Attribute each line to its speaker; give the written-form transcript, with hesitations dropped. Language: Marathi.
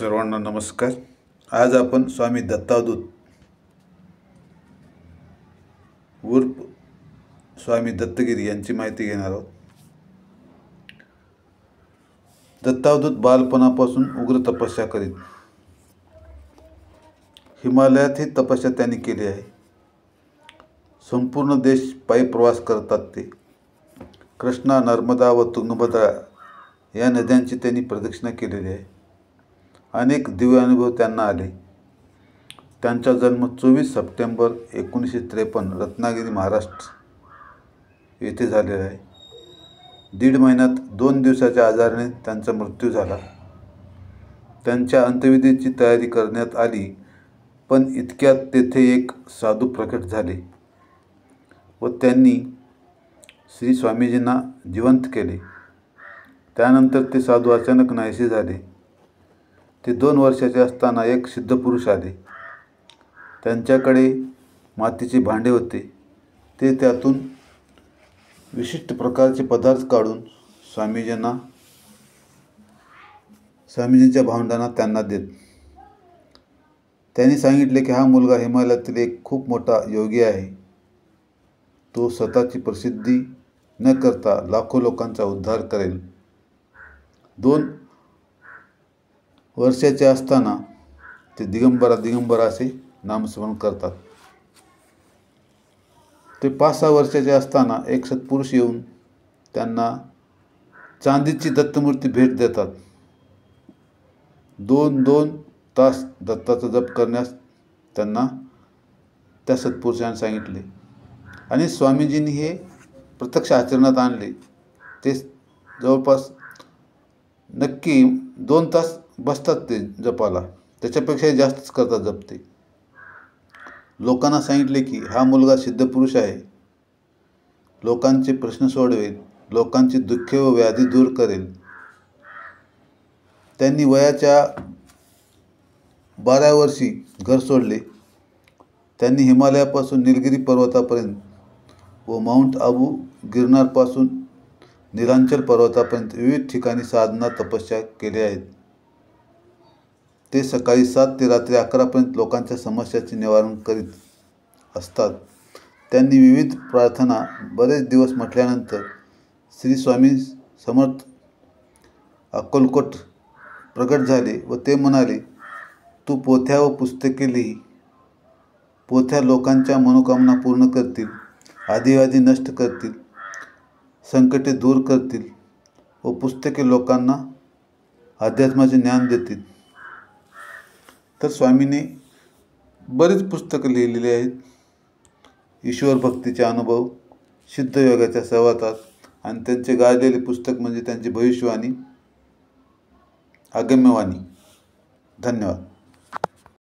Speaker 1: सर्वांना नमस्कार। आज आपण स्वामी दत्तावधूत उर्फ स्वामी दत्तगिरी यांची माहिती घेणार आहोत। दत्तावधूत बालपणापासून उग्र तपस्या करीत हिमालयात ही तपस्या त्यांनी केली आहे। संपूर्ण देश पायी प्रवास करतात ते। कृष्णा, नर्मदा व तुंगभद्रा या नद्यांची त्यांनी प्रदक्षिणा केलेली आहे। अनेक दिव्य अनुभव त्यांना आले। त्यांचा जन्म 24 सप्टेंबर 1953 रत्नागिरी, महाराष्ट्र येथे झालेला आहे। 1.5 महिन्यात 2 दिवसाच्या आजाराने त्यांचा मृत्यू झाला। त्यांच्या अंत्यविधीची तयारी करण्यात आली, पण इतक्यात तेथे एक साधू प्रकट झाले व त्यांनी श्री स्वामीजींना जिवंत केले। त्यानंतर ते साधू अचानक नाहीसे झाले। ते 2 वर्षाचे असताना एक सिद्धपुरुष आले। त्यांच्याकडे मातीचे भांडे होते। ते त्यातून विशिष्ट प्रकारचे पदार्थ काढून स्वामीजींच्या भावंडांना त्यांना देत। त्यांनी सांगितले की हा मुलगा हिमालयातील एक खूप मोठा योगी आहे। तो स्वतःची प्रसिद्धी न करता लाखो लोकांचा उद्धार करेल। 2 वर्षाचे असताना ते दिगंबरा असे नामस्मरण करतात। ते 5-6 वर्षाचे असताना एक सत्पुरुष येऊन त्यांना चांदीची दत्तमूर्ती भेट देतात। 2 तास दत्ताचा जप करण्यास त्यांना त्या सत्पुरुषाने सांगितले आणि स्वामीजींनी हे प्रत्यक्ष आचरणात आणले। ते जवळपास नक्की 2 तास बसतात ते जपाला, त्याच्यापेक्षाही जास्तच करतात जप ते। लोकांना सांगितले की हा मुलगा सिद्धपुरुष आहे, लोकांचे प्रश्न सोडवेल, लोकांची दुःखे व व्याधी दूर करेल। त्यांनी वयाच्या 12व्या वर्षी घर सोडले। त्यांनी हिमालयापासून निलगिरी पर्वतापर्यंत व माउंट आबू गिरनारपासून नीलांचल पर्वतापर्यंत विविध ठिकाणी साधना तपस्या केल्या आहेत। ते सकाळी 7 ते रात्री 11 पर्यंत लोकांच्या समस्याचे निवारण करीत असतात। त्यांनी विविध प्रार्थना बरेच दिवस म्हटल्यानंतर श्री स्वामी समर्थ अक्कलकोट प्रकट झाले व ते म्हणाले, तू पोथ्या व पुस्तके लिही। पोथ्या लोकांच्या मनोकामना पूर्ण करतील, आदिव्याधी नष्ट करतील, संकटे दूर करतील व पुस्तके लोकांना अध्यात्माचे ज्ञान देतील। तर स्वामीने बरीच पुस्तकं लिहिलेली आहेत। ईश्वर भक्तीचे अनुभव, सिद्ध योगाच्या सहवातात आणि त्यांचे गाजलेले पुस्तक म्हणजे त्यांची भविष्यवाणी, अगम्यवाणी। धन्यवाद।